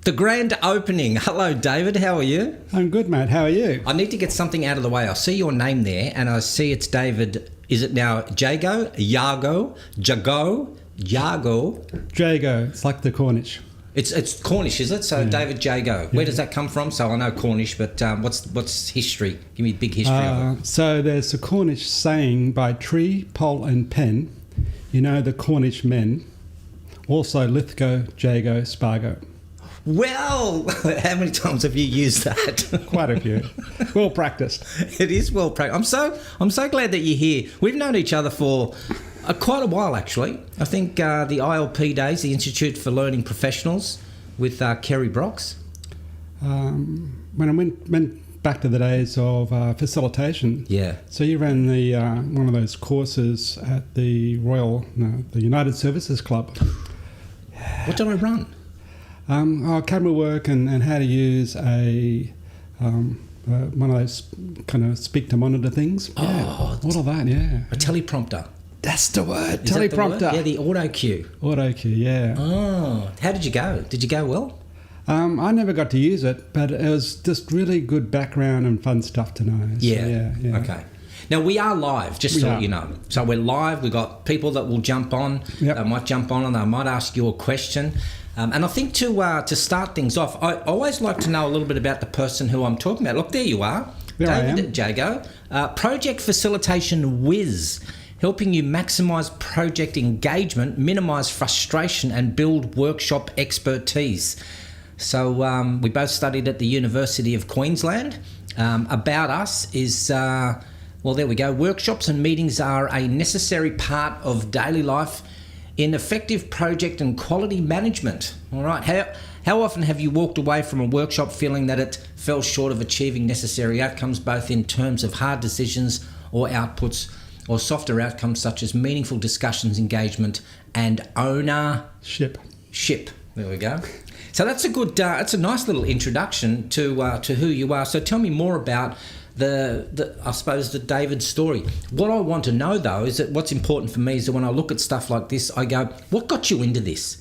The grand opening. Hello, David. How are you? I'm good, mate. How are you? I need to get something out of the way. I see your name there, and I see it's David. Is it now Jago? Jago? Jago? Jago. It's like the Cornish. It's Cornish, is it? So yeah. David Jago. Where does that come from? So I know Cornish, but what's history? Give me a big history of it. So there's a Cornish saying by tree, pole and pen, you know the Cornish men, also Lithgow, Jago, Spargo. Well, how many times have you used that? Quite a few. Well practiced. It is well practiced. I'm so glad that you're here. We've known each other for quite a while, actually. I think the ILP days, the Institute for Learning Professionals, with Kerry Brox. When I went back to the days of facilitation. Yeah. So you ran the one of those courses at the the United Services Club. What did I run? Camera work and how to use a one of those kind of speak to monitor things. Oh, all of that, yeah. A teleprompter. That's the word. Is teleprompter. That the word? Yeah, the auto cue. Auto cue, yeah. Oh, how did you go? Did you go well? I never got to use it, but it was just really good background and fun stuff to know. So, yeah. Okay. Now, we are live, just so you know. So we're live. We've got people that will jump on. Yep. They might jump on and they might ask you a question. And I think to start things off, I always like to know a little bit about the person who I'm talking about. Look, there you are. There David Jago. Project Facilitation Whiz, helping you maximise project engagement, minimise frustration and build workshop expertise. So we both studied at the University of Queensland. About us is... well, there we go. Workshops and meetings are a necessary part of daily life in effective project and quality management. All right. How often have you walked away from a workshop feeling that it fell short of achieving necessary outcomes, both in terms of hard decisions or outputs, or softer outcomes such as meaningful discussions, engagement, and ownership? There we go. So that's a good. It's a nice little introduction to who you are. So tell me more about I suppose the David story. What I want to know though is that what's important for me is that when I look at stuff like this, I go, what got you into this?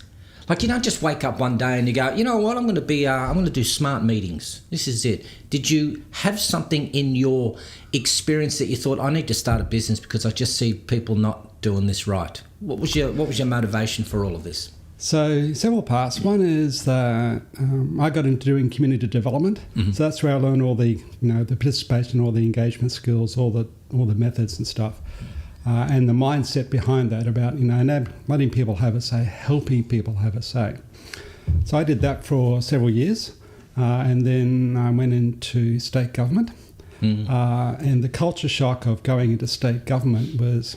Like, you don't just wake up one day and you go, you know what, I'm going to do smart meetings. This is it. Did you have something in your experience that you thought, I need to start a business because I just see people not doing this right? What was your motivation for all of this? So several parts. One is that I got into doing community development. Mm-hmm. So that's where I learned all the the participation, all the engagement skills, all the methods and stuff, and the mindset behind that about letting people have a say, helping people have a say. So I did that for several years, and then I went into state government, and the culture shock of going into state government was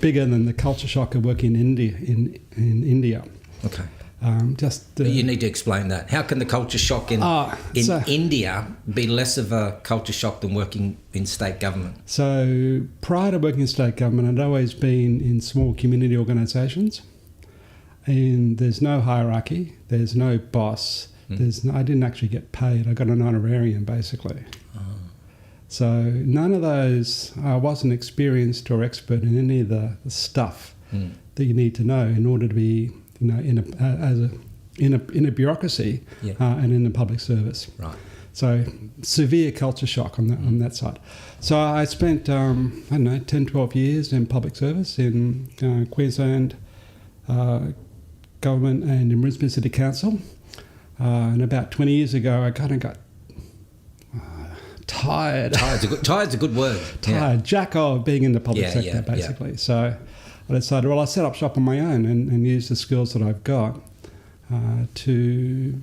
bigger than the culture shock of working in India. Okay. You need to explain that. How can the culture shock in India be less of a culture shock than working in state government? So prior to working in state government, I'd always been in small community organisations, and there's no hierarchy, there's no boss, I didn't actually get paid. I got an honorarium basically. So none of those, I wasn't experienced or expert in any of the stuff that you need to know in order to be, in a bureaucracy and in the public service. Right. So severe culture shock on that side. So I spent 10, 12 years in public service in Queensland government and in Brisbane City Council. And about 20 years ago, I kind of got tired. Tired's a good word. Tired. Jack of being in the public sector, basically. Yeah. So I decided, I'll set up shop on my own and use the skills that I've got to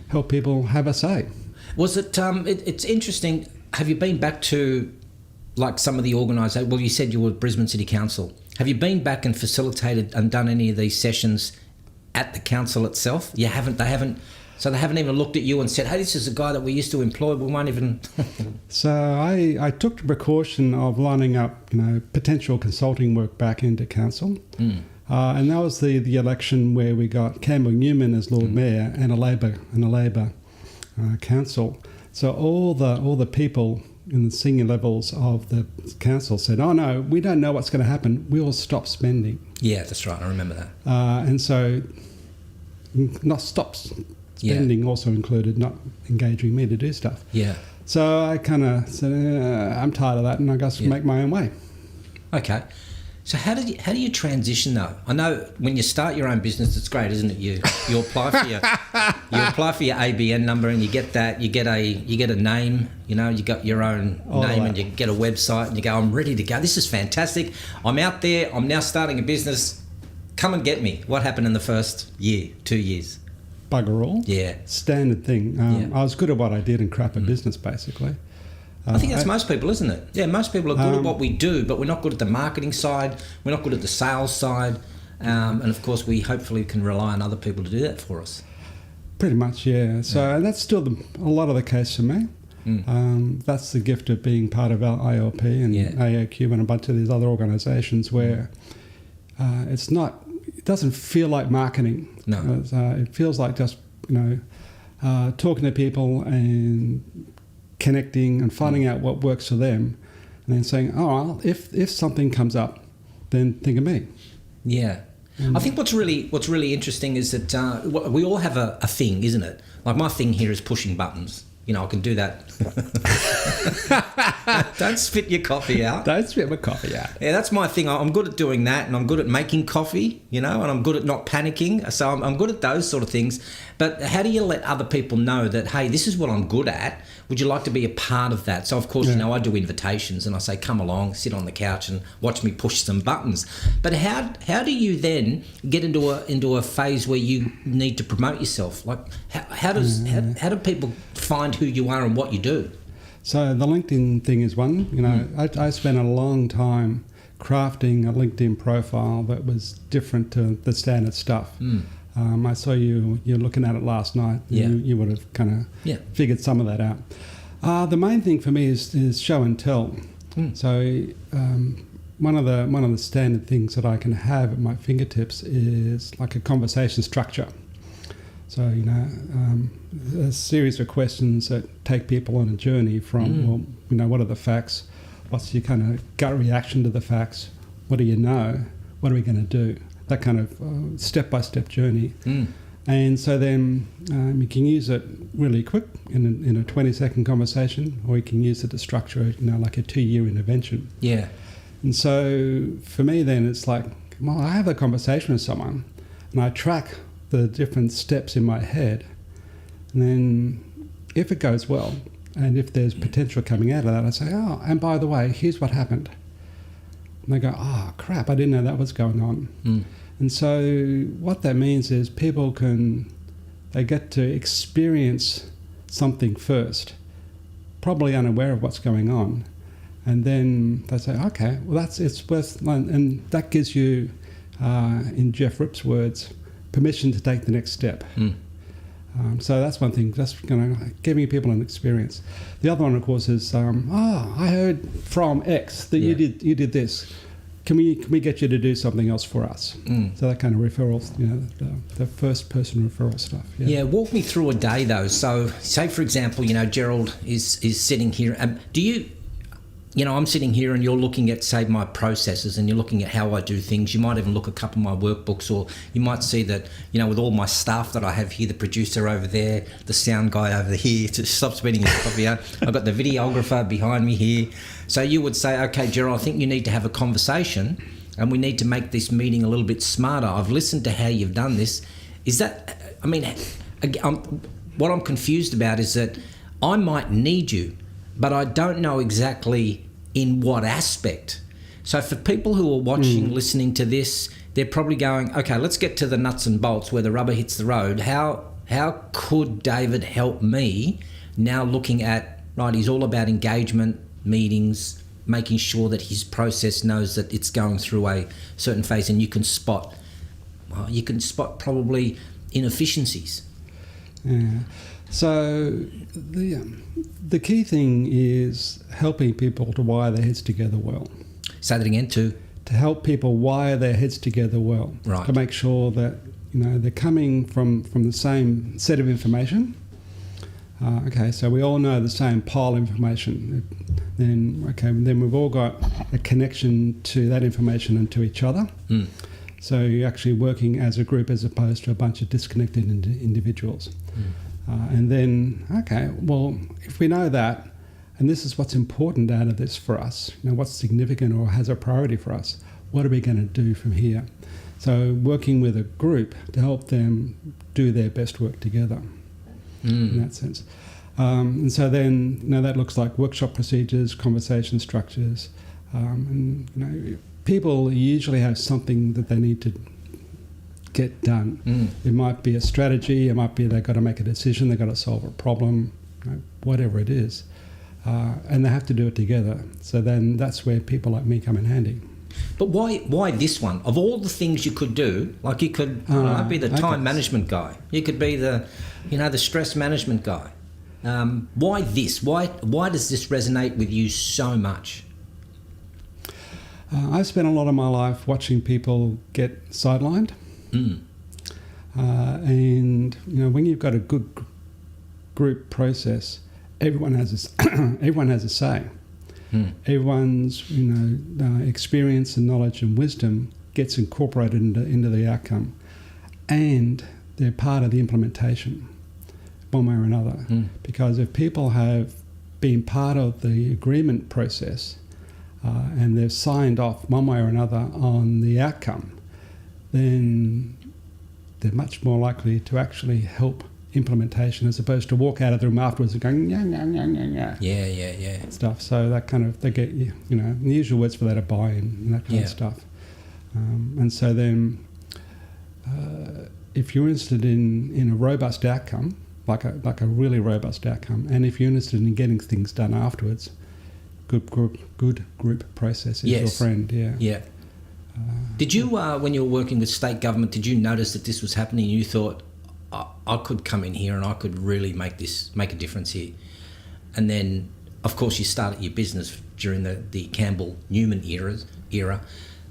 help people have a say. Was it? It's interesting. Have you been back to like some of the organisations? Well, you said you were at Brisbane City Council. Have you been back and facilitated and done any of these sessions at the council itself? You haven't. They haven't. So they haven't even looked at you and said, hey, this is a guy that we used to employ. We won't even... So I took the precaution of lining up, potential consulting work back into council. And that was the election where we got Campbell Newman as Lord Mayor and a Labor council. So all the people in the senior levels of the council said, oh no, we don't know what's going to happen. We'll stop spending. Yeah, that's right. I remember that. And so not stop spending also included not engaging me to do stuff. Yeah. So I kind of said, I'm tired of that, and I guess make my own way. Okay. So how do you transition though? I know when you start your own business, it's great, isn't it? You apply for your ABN number and you get that. You get a name. You know, you got your own name and you get a website and you go, I'm ready to go. This is fantastic. I'm out there. I'm now starting a business. Come and get me. What happened in the first year, 2 years? Bugger all. Yeah. Standard thing. I was good at what I did and crap at business, basically. I think that's most people, isn't it? Yeah, most people are good at what we do, but we're not good at the marketing side. We're not good at the sales side. And, of course, we hopefully can rely on other people to do that for us. Pretty much, yeah. So that's still a lot of the case for me. That's the gift of being part of ILP and AOQ and a bunch of these other organisations where it doesn't feel like marketing. No. It feels like just, talking to people and connecting and finding out what works for them, and then saying, "Oh, well, if something comes up, then think of me." Yeah, I think what's really interesting is that we all have a thing, isn't it? Like my thing here is pushing buttons. I can do that. Don't spit your coffee out. Don't spit my coffee out. Yeah, that's my thing. I'm good at doing that, and I'm good at making coffee, and I'm good at not panicking. So I'm good at those sort of things. But how do you let other people know that, hey, this is what I'm good at? Would you like to be a part of that? So, of course, I do invitations, and I say, come along, sit on the couch and watch me push some buttons. But how do you then get into a phase where you need to promote yourself? Like, how do people find who you are and what you do? So the LinkedIn thing is one. I spent a long time crafting a LinkedIn profile that was different to the standard stuff. I saw you're looking at it last night. Yeah. You would have kind of figured some of that out. The main thing for me is show and tell. So one of the standard things that I can have at my fingertips is like a conversation structure. So, a series of questions that take people on a journey from, what are the facts? What's your kind of gut reaction to the facts? What do you know? What are we going to do? That kind of step-by-step journey. And so then you can use it really quick in a 20-second conversation, or you can use it to structure, like a 2-year intervention. Yeah. And so for me then it's like, well, I have a conversation with someone and I track the different steps in my head, and then if it goes well and if there's potential coming out of that, I say, oh, and by the way, here's what happened. And they go, oh crap, I didn't know that was going on. And so what that means is people they get to experience something first, probably unaware of what's going on, and then they say, okay, well it's worth, and that gives you, in Jeff Ripp's words, permission to take the next step. So that's one thing, just giving people an experience. The other one, of course, is I heard from X that you did this. Can we get you to do something else for us? So that kind of referrals, the first person referral stuff. Yeah, walk me through a day though. So say for example, Gerald is sitting here. Do you? I'm sitting here and you're looking at, say, my processes and you're looking at how I do things. You might even look at a couple of my workbooks, or you might see that, with all my staff that I have here, the producer over there, the sound guy over here, to stop spitting his coffee out. I've got the videographer behind me here. So you would say, okay, Gerald, I think you need to have a conversation and we need to make this meeting a little bit smarter. I've listened to how you've done this. Is that, what I'm confused about is that I might need you, but I don't know exactly in what aspect. So for people who are watching, listening to this, they're probably going, okay, let's get to the nuts and bolts where the rubber hits the road. How could David help me now looking at, right, he's all about engagement, meetings, making sure that his process knows that it's going through a certain phase, and you can spot probably inefficiencies. Yeah. So the key thing is helping people to wire their heads together well. Say that again, to help people wire their heads together well. Right. To make sure that they're coming from the same set of information. Okay, so we all know the same pile of information. Then we've all got a connection to that information and to each other. So you're actually working as a group as opposed to a bunch of disconnected individuals. And then, okay, well, if we know that, and this is what's important out of this for us, what's significant or has a priority for us, what are we going to do from here? So working with a group to help them do their best work together in that sense. And so then, that looks like workshop procedures, conversation structures, and, people usually have something that they need to get done. It might be a strategy, it might be they've got to make a decision, they've got to solve a problem, whatever it is. And they have to do it together. So then that's where people like me come in handy. But why this one? Of all the things you could do, like you could be the time management guy, you could be the stress management guy. Why this? Why does this resonate with you so much? I've spent a lot of my life watching people get sidelined. And, when you've got a good group process, everyone has a say. Everyone's, experience and knowledge and wisdom gets incorporated into the outcome. And they're part of the implementation, one way or another. Because if people have been part of the agreement process, and they've signed off one way or another on the outcome, then they're much more likely to actually help implementation as opposed to walk out of the room afterwards and going, yeah. Stuff. So that kind of, they get, the usual words for that are buy-in and that kind of stuff. And so then if you're interested in a robust outcome, like a really robust outcome, and if you're interested in getting things done afterwards, good group process is your friend. Yeah. Did you, when you were working with state government, did you notice that this was happening? You thought, I could come in here and I could really make a difference here. And then, of course, you started your business during the Campbell-Newman era.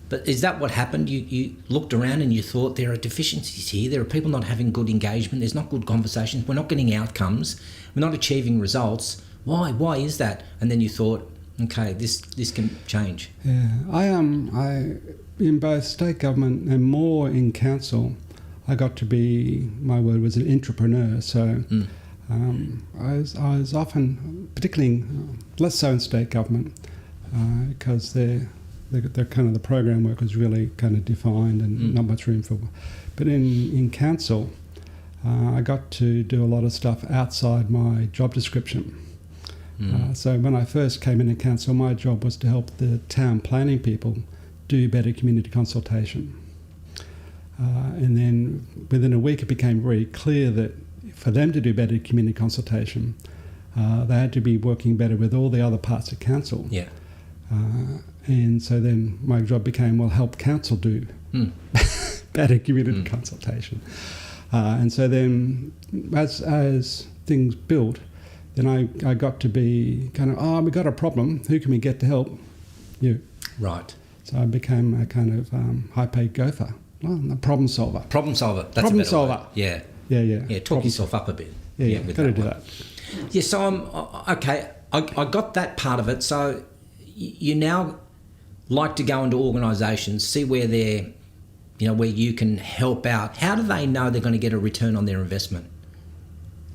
But is that what happened? You looked around and you thought there are deficiencies here. There are people not having good engagement. There's not good conversations. We're not getting outcomes. We're not achieving results. Why? Why is that? And then you thought, okay, this can change. Yeah, I in both state government and more in council, I got to be, my word was an intrapreneur. So I was often, particularly less so in state government, because they're kind of, the program work was really kind of defined and not much room for. But in council, I got to do a lot of stuff outside my job description. So when I first came into council, my job was to help the town planning people do better community consultation. And then within a week, it became very clear that for them to do better community consultation, they had to be working better with all the other parts of council. Yeah. And so then my job became, help council do better community consultation. And so then as things built, then I got to be kind of, we got a problem. Who can we get to help? You. Right. So I became a kind of high-paid gopher. A problem solver. Problem solver. That's problem a better solver. Word. Yeah. Yeah. Talk yourself up a bit. Yeah. Got to do that. Yeah. So okay. I got that part of it. So you now like to go into organisations, see where they're, where you can help out. How do they know they're going to get a return on their investment?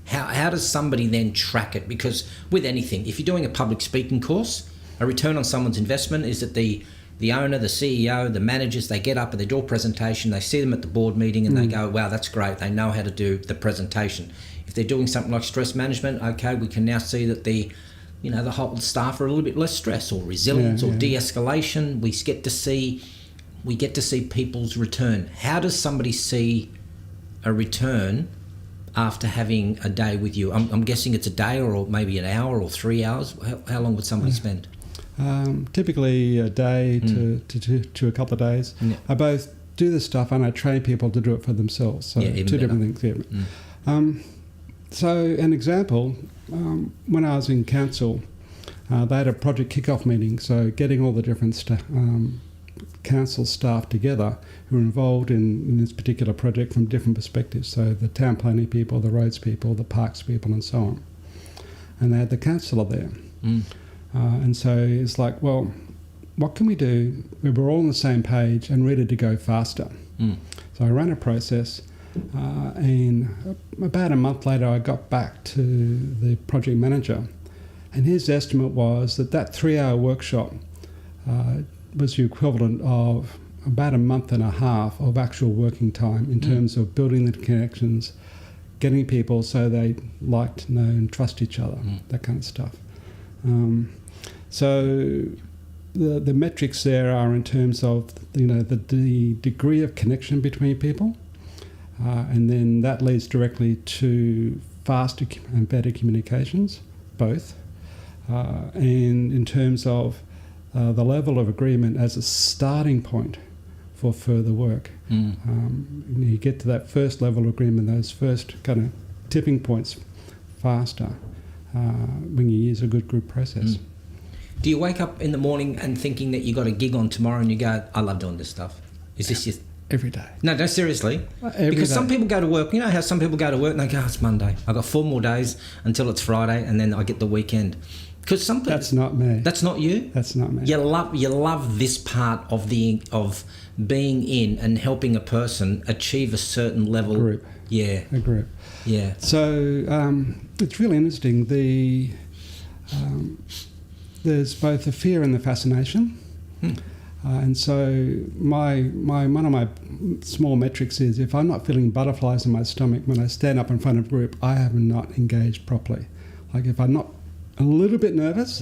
How does somebody then track it? Because with anything, if you're doing a public speaking course, a return on someone's investment is that the owner, the CEO, the managers, they get up and they do a presentation, they see them at the board meeting and they go, wow, that's great. They know how to do the presentation. If they're doing something like stress management, okay, we can now see that the whole staff are a little bit less stressed, or resilience, or de-escalation. We get to see people's return. How does somebody see a return after having a day with you? I'm guessing it's a day or maybe an hour or 3 hours. How long would somebody spend? Typically a day to a couple of days. Yeah. I both do this stuff and I train people to do it for themselves. So two different things. Yeah. So an example, when I was in council, they had a project kick-off meeting. So getting all the different council staff together who were involved in this particular project from different perspectives. So the town planning people, the roads people, the parks people, and so on. And they had the councillor there. And so it's like, what can we do where we're all on the same page and ready to go faster? So I ran a process, and about a month later I got back to the project manager, and his estimate was that 3-hour workshop was the equivalent of about a month and a half of actual working time in terms of building the connections, getting people so they like, know and trust each other, that kind of stuff. So the metrics there are in terms of the degree of connection between people, and then that leads directly to faster and better communications, both, and in terms of the level of agreement as a starting point for further work. You get to that first level of agreement, those first kind of tipping points faster when you use a good group process. Do you wake up in the morning and thinking that you got a gig on tomorrow and you go, I love doing this stuff? Is this just... Every day. No, seriously. Because day. some people go to work, you know how some people go to work and they go, it's Monday. I've got 4 more days until it's Friday and then I get the weekend. Because some people... That's not me. That's not you? That's not me. You love this part of being in and helping a person achieve a certain level. Group. Yeah. A group. Yeah. So it's really interesting. There's both the fear and the fascination. And so one of my small metrics is if I'm not feeling butterflies in my stomach when I stand up in front of a group, I have not engaged properly. Like if I'm not a little bit nervous,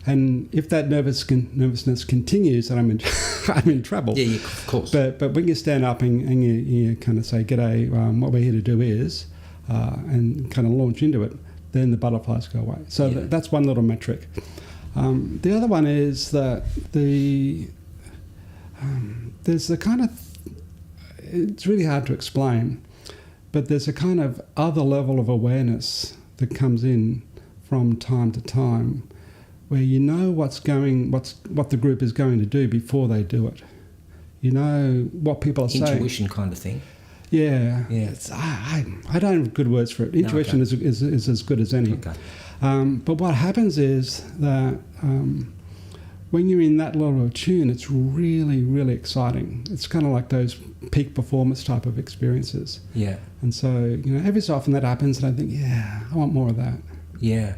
and if that nervousness continues, then I'm in trouble. Yeah, of course. But when you stand up and you kind of say, "G'day, what we're here to do is," and kind of launch into it, then the butterflies go away. So that's one little metric. The other one is that there's the kind of, it's really hard to explain, but there's a kind of other level of awareness that comes in from time to time where you know what the group is going to do before they do it. You know what people are saying. Intuition kind of thing. Yeah. Yeah. I don't have good words for it. Intuition is as good as any. Okay. But what happens is that when you're in that level of tune, it's really, really exciting. It's kind of like those peak performance type of experiences. Yeah. And so, every so often that happens, and I think, I want more of that. Yeah.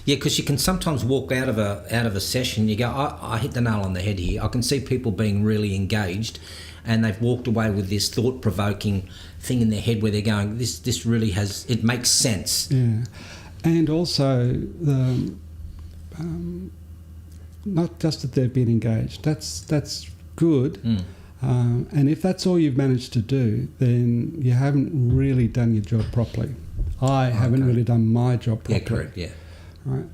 Yeah, because you can sometimes walk out of a session, you go, I hit the nail on the head here. I can see people being really engaged, and they've walked away with this thought-provoking thing in their head where they're going, this really it makes sense. Yeah. And also, not just that they've been engaged. That's good. And if that's all you've managed to do, then you haven't really done your job properly. I haven't really done my job properly. Yeah, correct. Yeah. Right.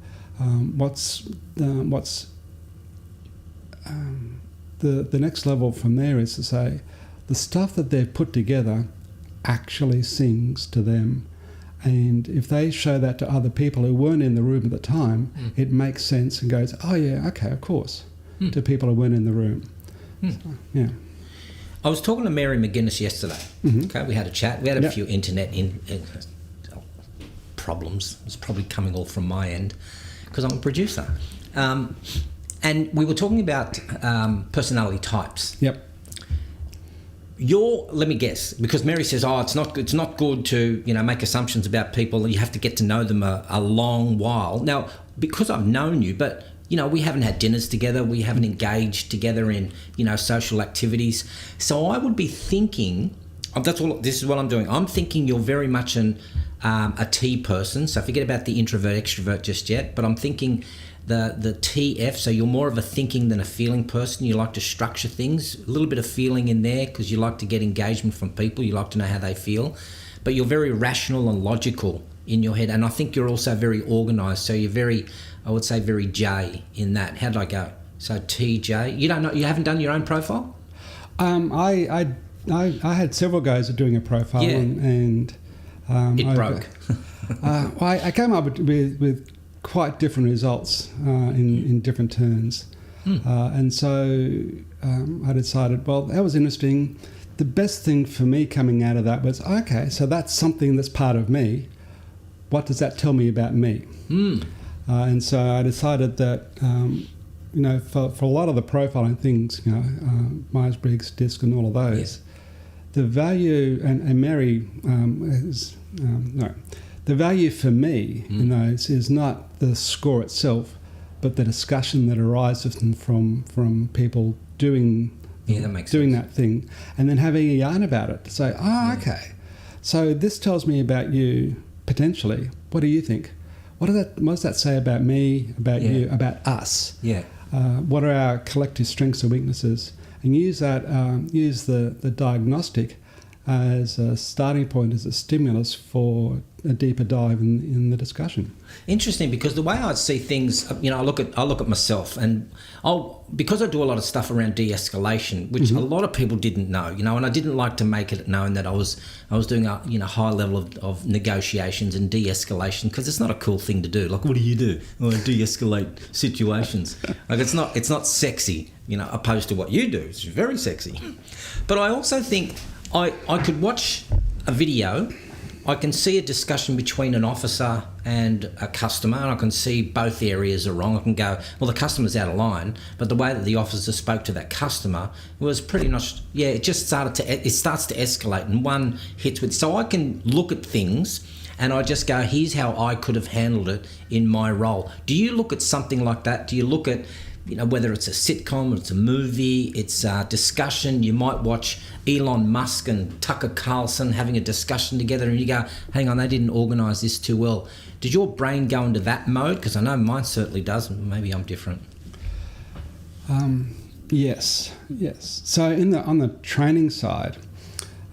The next level from there is to say the stuff that they've put together actually sings to them. And if they show that to other people who weren't in the room at the time, it makes sense and goes, oh, yeah, okay, of course, to people who weren't in the room. So, yeah. I was talking to Mary McGuinness yesterday. Okay, we had a chat. We had a few internet problems. It's probably coming all from my end because I'm a producer. And we were talking about personality types. Yep. Let me guess, because Mary says, it's not good to make assumptions about people. You have to get to know them a long while. Now, because I've known you, but we haven't had dinners together, we haven't engaged together in social activities. So I would be thinking, this is what I'm doing. I'm thinking you're very much a T person. So forget about the introvert extrovert just yet. But I'm thinking the TF, so you're more of a thinking than a feeling person. You like to structure things, a little bit of feeling in there because you like to get engagement from people. You like to know how they feel, but you're very rational and logical in your head. And I think you're also very organised. So you're very, I would say, very J in that. How did I go? So TJ. You don't know? You haven't done your own profile? I had several goes at doing a profile, and it broke. I came up with quite different results in different turns. And so I decided, well, that was interesting. The best thing for me coming out of that was, okay, so that's something that's part of me. What does that tell me about me? And so I decided that for a lot of the profiling things, Myers-Briggs, DISC, and all of those, the value, and Mary the value for me in those is not the score itself, but the discussion that arises from people doing that thing, and then having a yarn about it to say, okay, so this tells me about you potentially. What do you think? What does that say about me, about you, about us? Yeah. What are our collective strengths and weaknesses? And use the diagnostic as a starting point, as a stimulus for a deeper dive in the discussion. Interesting, because the way I see things, I look at myself, and because I do a lot of stuff around de-escalation, which a lot of people didn't know, and I didn't like to make it known that I was doing a high level of negotiations and de-escalation, because it's not a cool thing to do. Like, what do you do? I de-escalate situations. Like, it's not sexy, opposed to what you do. It's very sexy. But I also think I could watch a video. I can see a discussion between an officer and a customer, and I can see both areas are wrong. I can go, well, the customer's out of line, but the way that the officer spoke to that customer was pretty much, it starts to escalate, and one hits with. So I can look at things and I just go, here's how I could have handled it in my role. Do you look at something like that? Do you look at, whether it's a sitcom, or it's a movie, it's a discussion? You might watch Elon Musk and Tucker Carlson having a discussion together, and you go, hang on, they didn't organise this too well. Did your brain go into that mode? Because I know mine certainly does. Maybe I'm different. Yes. So on the training side,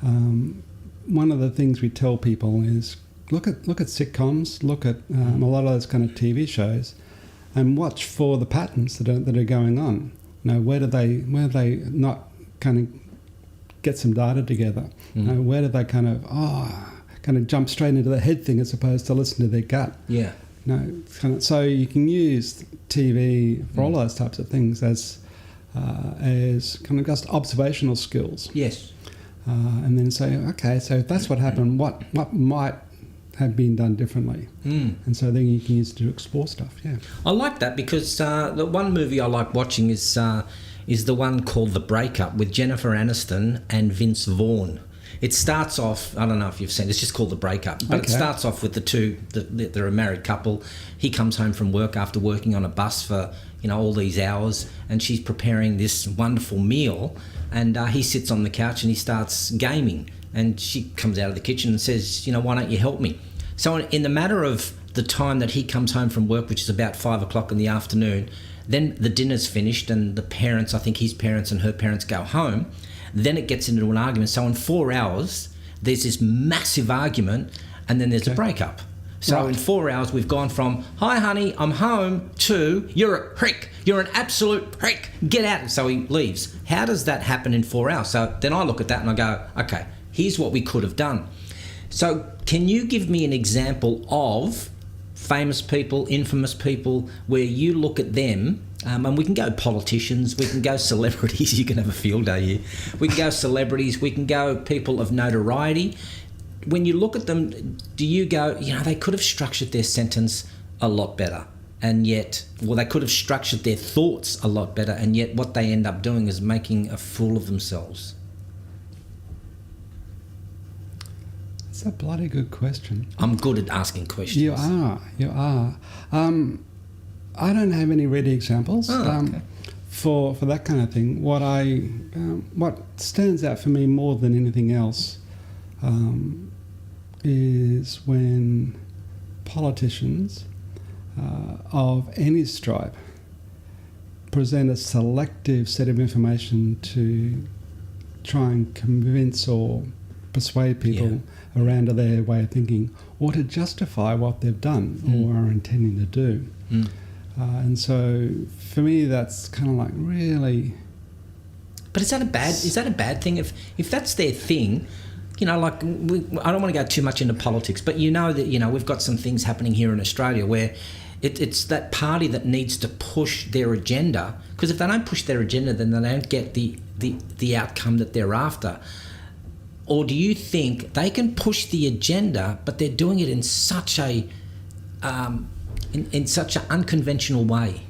one of the things we tell people is look at sitcoms, look at a lot of those kind of TV shows, and watch for the patterns that are going on. Where do they not kind of get some data together? Where do they kind of jump straight into the head thing as opposed to listen to their gut? Yeah. So you can use TV for all those types of things as kind of just observational skills. Yes. And then say, okay, so if that's what happened, what might have been done differently, and so then you can use it to explore stuff. Yeah, I like that, because the one movie I like watching is the one called The Breakup with Jennifer Aniston and Vince Vaughn. It starts off, I don't know if you've seen it, it's just called The Breakup, but It starts off with the two, they're a married couple. He comes home from work after working on a bus for all these hours, and she's preparing this wonderful meal, and he sits on the couch and he starts gaming, and she comes out of the kitchen and says, why don't you help me? So in the matter of the time that he comes home from work, which is about 5 o'clock in the afternoon, then the dinner's finished and the parents, I think his parents and her parents, go home. Then it gets into an argument. So in 4 hours, there's this massive argument, and then there's a breakup. So in 4 hours, we've gone from, hi, honey, I'm home, to, you're a prick. You're an absolute prick. Get out. So he leaves. How does that happen in 4 hours? So then I look at that and I go, okay, here's what we could have done. So can you give me an example of famous people, infamous people, where you look at them, and we can go politicians, we can go celebrities, you can have a field day here. We can go celebrities, we can go people of notoriety. When you look at them, do you go, they could have structured their sentence a lot better, and yet, they could have structured their thoughts a lot better, and yet what they end up doing is making a fool of themselves? That's a bloody good question. I'm good at asking questions. You are. I don't have any ready examples for that kind of thing. What stands out for me more than anything else is when politicians of any stripe present a selective set of information to try and convince or persuade people around to their way of thinking, or to justify what they've done or are intending to do. And so for me, that's kind of like really. But is that a bad thing? If that's their thing, I don't want to go too much into politics, but that we've got some things happening here in Australia where it's that party that needs to push their agenda, because if they don't push their agenda, then they don't get the outcome that they're after. Or do you think they can push the agenda, but they're doing it in such a in such an unconventional way?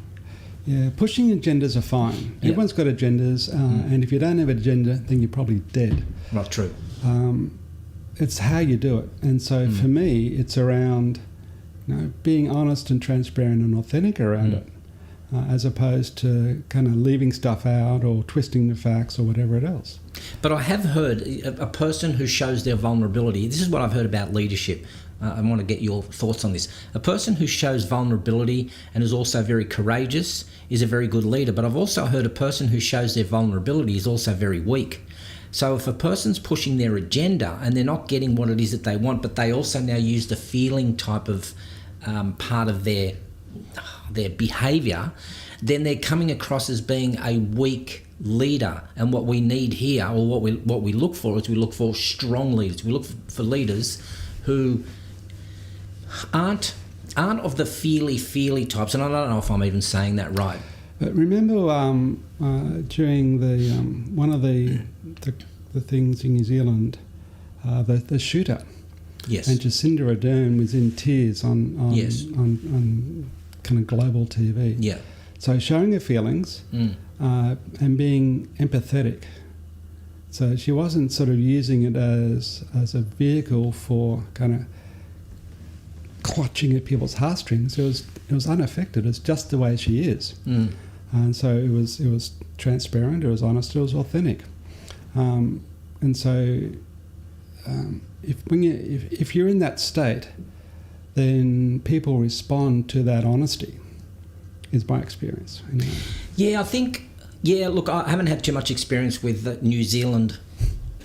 Yeah, pushing agendas are fine. Yeah. Everyone's got agendas, and if you don't have an agenda, then you're probably dead. Right, true. It's how you do it. And so for me, it's around being honest and transparent and authentic around it, as opposed to kind of leaving stuff out or twisting the facts or whatever else. But I have heard a person who shows their vulnerability. This is what I've heard about leadership. I want to get your thoughts on this. A person who shows vulnerability and is also very courageous is a very good leader. But I've also heard a person who shows their vulnerability is also very weak. So if a person's pushing their agenda and they're not getting what it is that they want, but they also now use the feeling type of part of their behaviour, then they're coming across as being a weak leader. And what we need here, or what we look for, is we look for strong leaders. We look for leaders who aren't of the feely types. And I don't know if I'm even saying that right. But remember during the one of the things in New Zealand, the shooter. Yes. And Jacinda Ardern was in tears on kind of global TV. Yeah. So showing her feelings and being empathetic. So she wasn't sort of using it as a vehicle for kind of clutching at people's heartstrings. It was unaffected. It's just the way she is. And so it was transparent. It was honest. It was authentic. And so if you're in that state, then people respond to that honesty. Is my experience. Anyway. Yeah, I think. Yeah, look, I haven't had too much experience with New Zealand.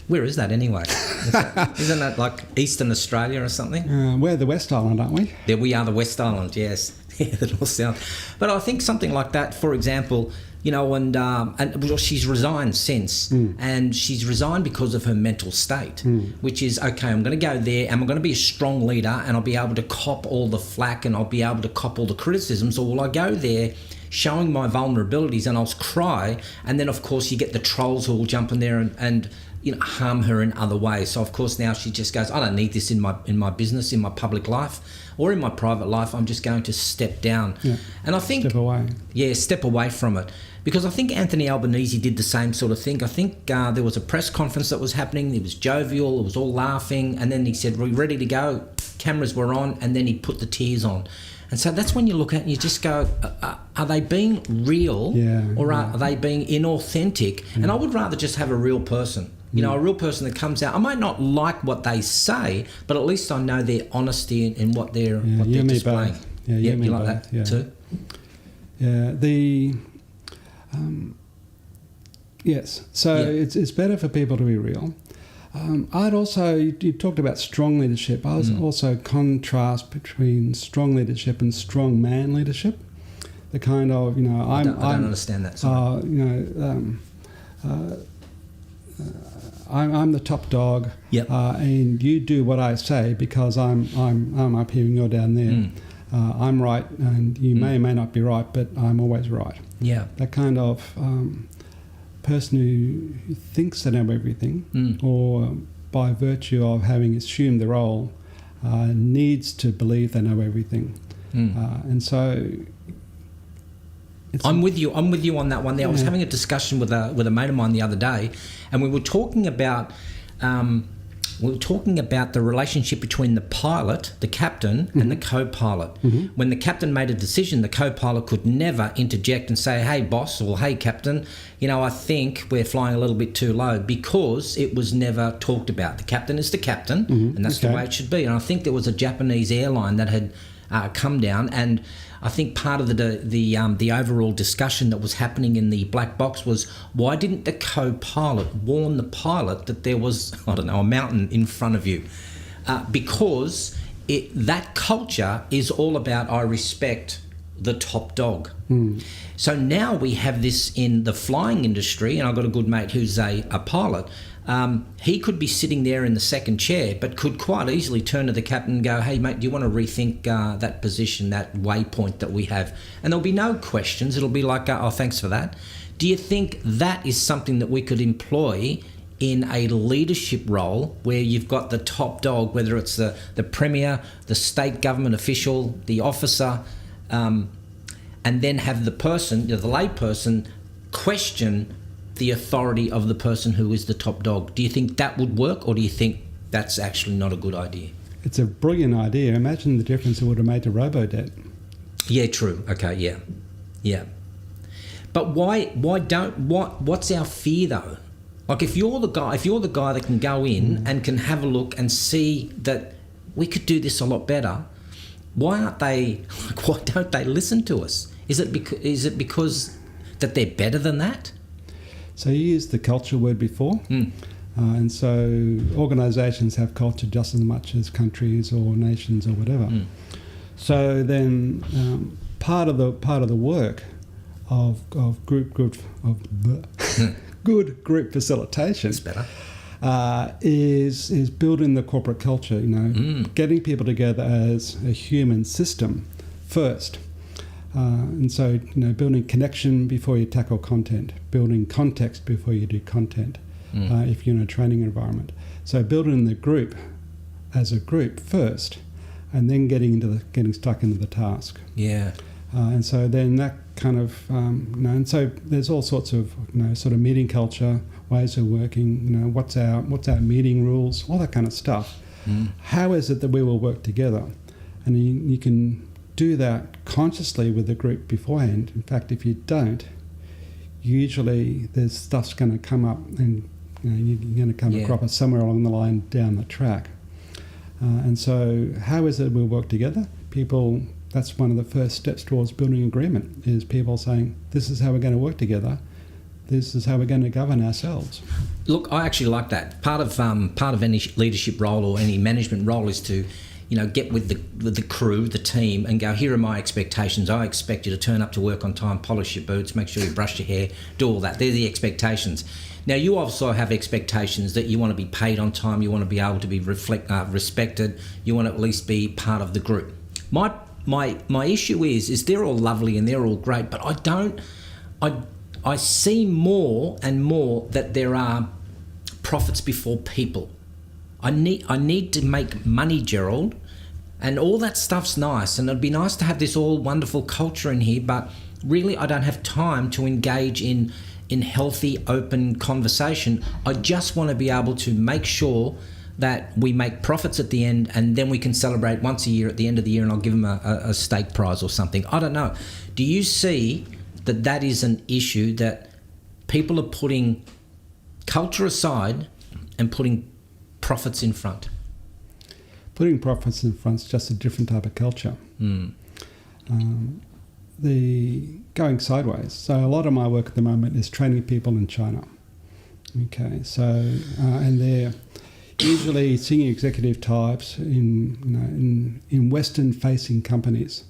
Where is that anyway? Isn't that like Eastern Australia or something? We're the West Island, aren't we? There we are, the West Island. Yes, yeah, the North South. But I think something like that, for example, and well, she's resigned since, and she's resigned because of her mental state, which is, okay, I'm going to go there and I'm going to be a strong leader and I'll be able to cop all the flack and I'll be able to cop all the criticisms, or will I go there showing my vulnerabilities and I'll cry, and then of course you get the trolls who will jump in there and harm her in other ways. So of course now she just goes, I don't need this in my business, in my public life, or in my private life. I'm just going to step down. Yeah. And I think step away. Yeah, step away from it. Because I think Anthony Albanese did the same sort of thing. I think there was a press conference that was happening. It was jovial. It was all laughing. And then he said, we're ready to go. Cameras were on. And then he put the tears on. And so that's when you look at it and you just go, are they being real, or are they being inauthentic? And I would rather just have a real person. A real person that comes out. I might not like what they say, but at least I know their honesty in what they're displaying. Both. Yeah, you like that too? Yeah, yes. So it's better for people to be real. I'd also, you talked about strong leadership. I was also contrast between strong leadership and strong man leadership. The kind of, I don't understand that. Sorry. I'm the top dog, and you do what I say because I'm up here and you're down there. I'm right, and you may or may not be right, but I'm always right. Yeah, that kind of person who thinks they know everything, or by virtue of having assumed the role, needs to believe they know everything, and so. I'm with you on that one there. I was having a discussion with a mate of mine the other day, and we were talking about the relationship between the pilot, the captain, and the co-pilot. When the captain made a decision, the co-pilot could never interject and say, "Hey, boss," or "Hey, captain, I think we're flying a little bit too low," because it was never talked about. The captain is the captain, and that's the way it should be. And I think there was a Japanese airline that had come down, and I think part of the overall discussion that was happening in the black box was, why didn't the co-pilot warn the pilot that there was, a mountain in front of you? Because that culture is all about, I respect the top dog. So now we have this in the flying industry, and I've got a good mate who's a pilot. He could be sitting there in the second chair, but could quite easily turn to the captain and go, "Hey, mate, do you want to rethink that position, that waypoint that we have?" And there'll be no questions. It'll be like, "Oh, thanks for that." Do you think that is something that we could employ in a leadership role where you've got the top dog, whether it's the premier, the state government official, the officer, and then have the person, the lay person, question the authority of the person who is the top dog. Do you think that would work, or do you think that's actually not a good idea? It's a brilliant idea. Imagine the difference it would have made to robo-debt. Yeah, true. Okay, yeah. But what's our fear though? Like if you're the guy that can go in and can have a look and see that we could do this a lot better, why don't they listen to us? Is it because that they're better than that? So you used the culture word before. And so organisations have culture just as much as countries or nations or whatever. So then part of the work of good group facilitation is building the corporate culture. Getting people together as a human system first. And so building connection before you tackle content, building context before you do content. If you're in a training environment. So building the group as a group first, and then getting stuck into the task. Yeah. And so then that kind of, and so there's all sorts of, sort of meeting culture, ways of working, what's our meeting rules, all that kind of stuff. How is it that we will work together? And you can do that consciously with the group beforehand. In fact, if you don't, usually there's stuff's going to come up and you're going to come across somewhere along the line down the track. And so how is it we'll work together? That's one of the first steps towards building agreement, is people saying, this is how we're going to work together. This is how we're going to govern ourselves. Look, I actually like that. Part of any leadership role or any management role is to, get with the crew, the team, and go, here are my expectations. I expect you to turn up to work on time, polish your boots, make sure you brush your hair, do all that. They're the expectations. Now, you also have expectations that you want to be paid on time, you want to be able to be respected, you want to at least be part of the group. My issue is they're all lovely and they're all great, but I see more and more that there are profits before people. I need to make money, Gerald, and all that stuff's nice, and it'd be nice to have this all wonderful culture in here, but really I don't have time to engage in healthy, open conversation. I just want to be able to make sure that we make profits at the end, and then we can celebrate once a year at the end of the year, and I'll give them a steak prize or something. I don't know. Do you see that is an issue, that people are putting culture aside and putting profits in front? Putting profits in front is just a different type of culture. The going sideways. So a lot of my work at the moment is training people in China. Okay, so and they're usually senior executive types in Western-facing companies,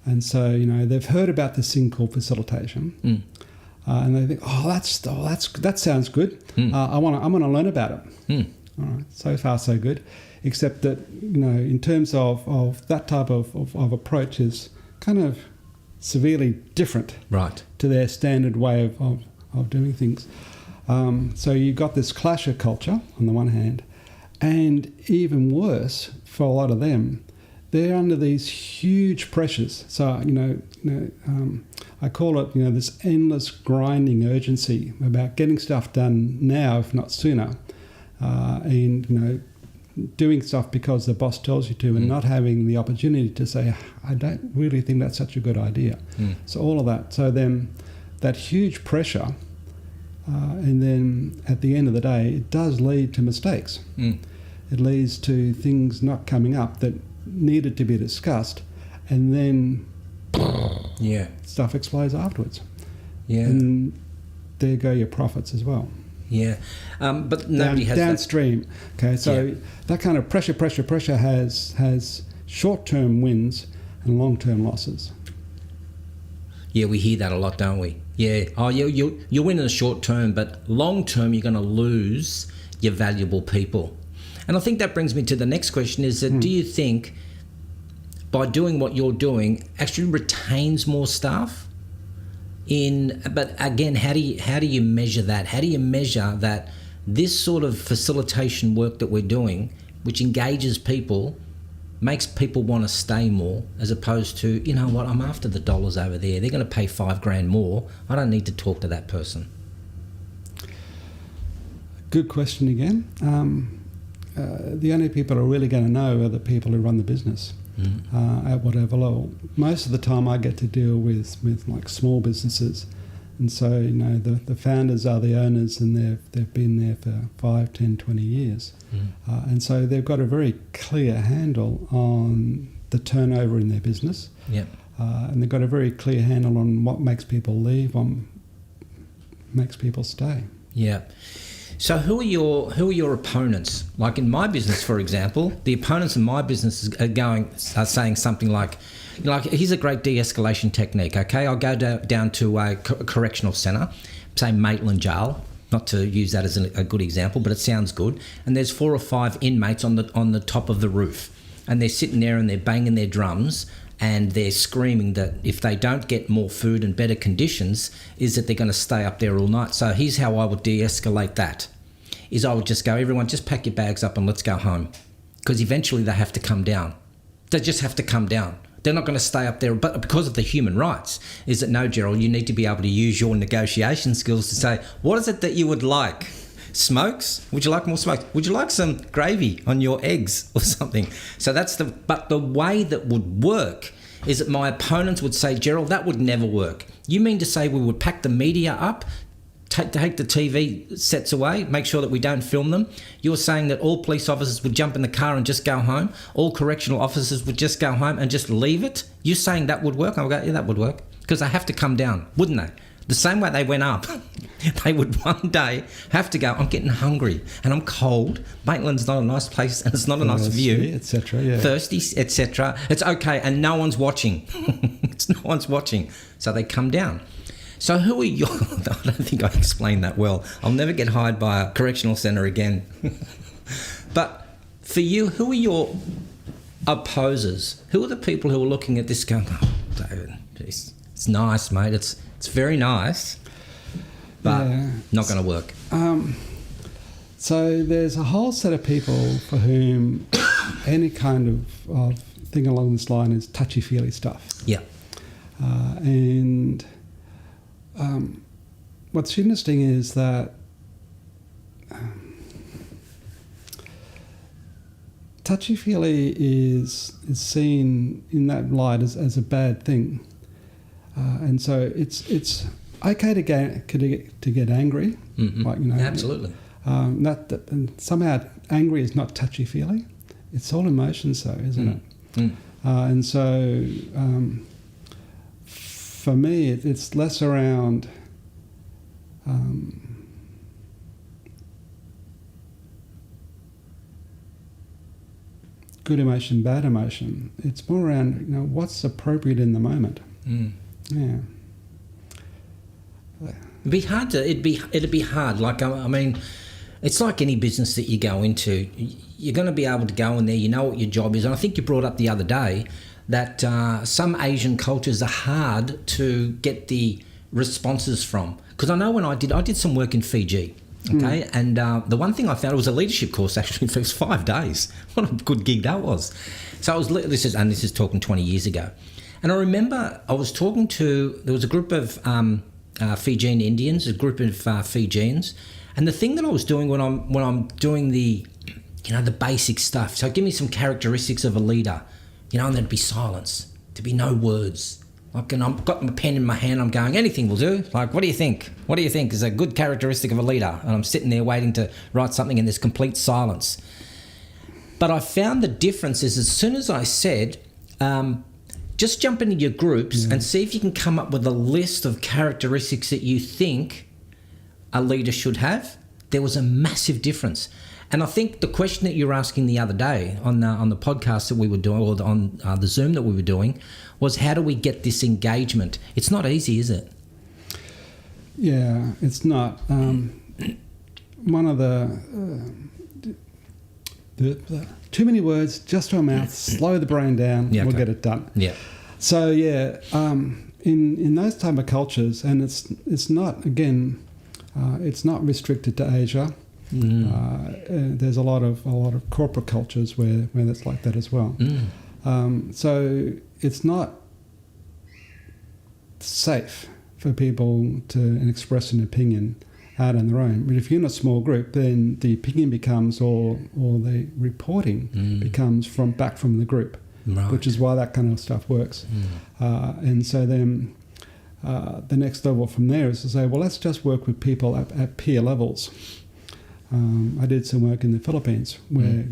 and so they've heard about this thing called facilitation, and they think, that sounds good. I want to learn about it. All right, so far so good, except that in terms of that type of approach is kind of severely different, right, to their standard way of doing things. So you've got this clash of culture on the one hand, and even worse for a lot of them, they're under these huge pressures. So I call it this endless grinding urgency about getting stuff done now, if not sooner, and doing stuff because the boss tells you to, and not having the opportunity to say, I don't really think that's such a good idea. So all of that. So then that huge pressure, and then at the end of the day, it does lead to mistakes. It leads to things not coming up that needed to be discussed, and then stuff explodes afterwards. And there go your profits as well. But nobody has downstream. Okay, so that kind of pressure has short-term wins and long-term losses. Yeah, we hear that a lot, don't we? Yeah. Oh, you win in the short term, but long term you're going to lose your valuable people. And I think that brings me to the next question: is that do you think by doing what you're doing actually retains more staff? But again, how do you measure that? How do you measure that this sort of facilitation work that we're doing, which engages people, makes people want to stay more, as opposed to, you know what, I'm after the dollars over there. They're going to pay $5,000 more. I don't need to talk to that person. Good question again. The only people who are really going to know are the people who run the business at whatever level. Most of the time I get to deal with like small businesses. And so, you know, the founders are the owners, and they've been there for 5, 10, 20 years. And so they've got a very clear handle on the turnover in their business. Yep. And they've got a very clear handle on what makes people leave, what makes people stay. Yeah. So who are your opponents? Like in my business, for example, the opponents in my business are saying something like, here's a great de-escalation technique, okay? I'll go down to a correctional centre, say Maitland Jail, not to use that as a good example, but it sounds good. And there's 4 or 5 inmates on the top of the roof. And they're sitting there and they're banging their drums and they're screaming that if they don't get more food and better conditions, is that they're going to stay up there all night. So here's how I would de-escalate that, is I would just go, everyone, just pack your bags up and let's go home. Because eventually they have to come down. They just have to come down. They're not going to stay up there, but because of the human rights, is that no, Gerald, you need to be able to use your negotiation skills to say, what is it that you would like? Smokes? Would you like more smokes? Would you like some gravy on your eggs or something? So but the way that would work is that my opponents would say, Gerald, that would never work. You mean to say we would pack the media up, take the TV sets away, make sure that we don't film them? You're saying that all police officers would jump in the car and just go home? All correctional officers would just go home and just leave it? You're saying that would work? I'll go, yeah, that would work. Because they have to come down, wouldn't they? The same way they went up, they would one day have to go, I'm getting hungry and I'm cold. Maitland's not a nice place and it's not a nice view. Etc. Yeah. Thirsty, etc. It's okay, and no one's watching. No one's watching. So they come down. So who are your... I don't think I explained that well. I'll never get hired by a correctional centre again. But for you, who are your opposers? Who are the people who are looking at this going, oh, David, geez, it's nice, mate. It's very nice, but not going to work. So there's a whole set of people for whom any kind of thing along this line is touchy-feely stuff. Yeah. And what's interesting is that touchy-feely is seen in that light as a bad thing. And so it's okay to get angry, like, you know. Absolutely. And somehow angry is not touchy-feely. It's all emotions, though, isn't it? And so for me, it's less around good emotion, bad emotion. It's more around, you know, what's appropriate in the moment. Yeah. It'd be hard. Like, I mean, it's like any business that you go into. You're going to be able to go in there, you know what your job is. And I think you brought up the other day that some Asian cultures are hard to get the responses from. Because I know when I did some work in Fiji, okay, and the one thing I found, it was a leadership course actually, it was 5 days. What a good gig that was. So this is talking 20 years ago. And I remember I was talking there was a group of Fijian Indians, a group of Fijians, and the thing that I was doing when I'm doing the, you know, the basic stuff. So give me some characteristics of a leader, you know, and there'd be silence, there'd be no words. Like, and I've got my pen in my hand, I'm going, anything will do. Like, what do you think? What do you think is a good characteristic of a leader? And I'm sitting there waiting to write something and there's complete silence. But I found the difference is as soon as I said, just jump into your groups and see if you can come up with a list of characteristics that you think a leader should have. There was a massive difference. And I think the question that you were asking the other day on the podcast that we were doing, or on the Zoom that we were doing, was how do we get this engagement? It's not easy, is it? Yeah, it's not. One of the too many words, just to a mouth, slow the brain down, we'll get it done. Yeah. So in those type of cultures, and it's not, again, it's not restricted to Asia. there's a lot of corporate cultures where it's like that as well. So it's not safe for people to express an opinion out on their own. But if you're in a small group, then the opinion becomes, or the reporting becomes back from the group, which is why that kind of stuff works. And so then the next level from there is to say, well, let's just work with people at peer levels. I did some work in the Philippines where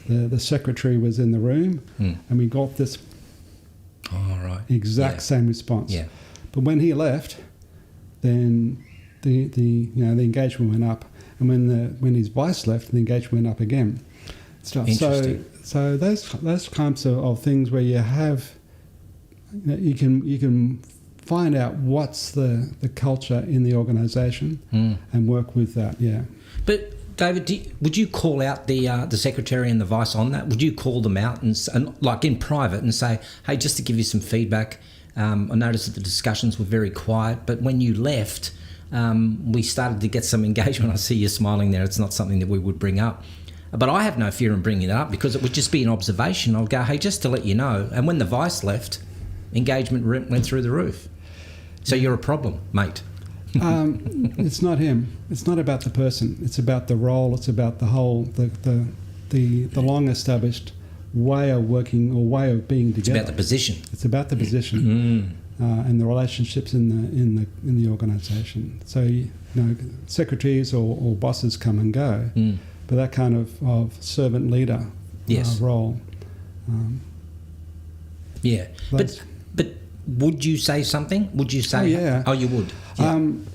the secretary was in the room, and we got this exact same response. Yeah. But when he left, then the engagement went up, and when his vice left, the engagement went up again. Interesting. So those kinds of things where you have, you can find out what's the culture in the organisation and work with that. Yeah. But David, would you call out the secretary and the vice on that? Would you call them out and like in private and say, hey, just to give you some feedback, I noticed that the discussions were very quiet, but when you left, we started to get some engagement. I see you smiling there. It's not something that we would bring up. But I have no fear in bringing it up because it would just be an observation. I'll go, hey, just to let you know. And when the vice left, engagement went through the roof. So you're a problem, mate. It's not him. It's not about the person. It's about the role. It's about the whole, the long established way of working or way of being together. It's about the position. It's about the position and the relationships in the organisation. So secretaries or bosses come and go, but that kind of servant leader role. But would you say something? Would you say? Oh, yeah. Oh, you would. Yeah. And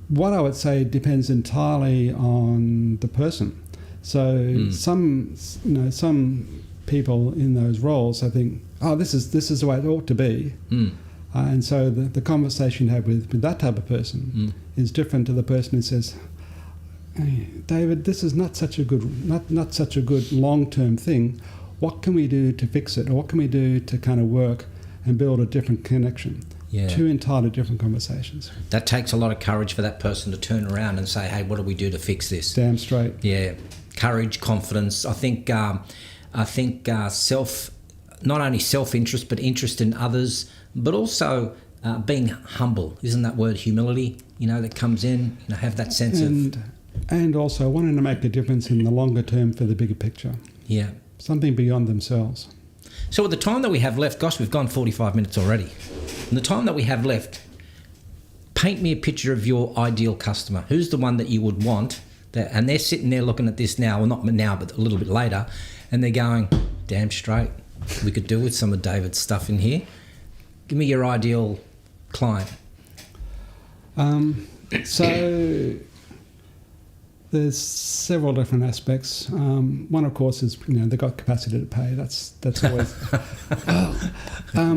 what I would say depends entirely on the person. So some people in those roles, I think, oh, this is the way it ought to be, and so the conversation you have with that type of person is different to the person who says, hey, David, this is not such a good long-term thing. What can we do to fix it, or what can we do to kind of work and build a different connection? Yeah. Two entirely different conversations. That takes a lot of courage for that person to turn around and say, hey, what do we do to fix this? Damn straight. Yeah. Courage, confidence. I think not only self-interest, but interest in others, but also being humble. Isn't that word humility, that comes in, have that sense and also wanting to make a difference in the longer term for the bigger picture. Yeah. Something beyond themselves. So at the time that we have left, gosh, we've gone 45 minutes already. In the time that we have left, paint me a picture of your ideal customer. Who's the one that you would want? And they're sitting there looking at this now, well, not now, but a little bit later, and they're going, damn straight, we could do with some of David's stuff in here. Give me your ideal client. So there's several different aspects. One, of course, is they've got capacity to pay. That's always.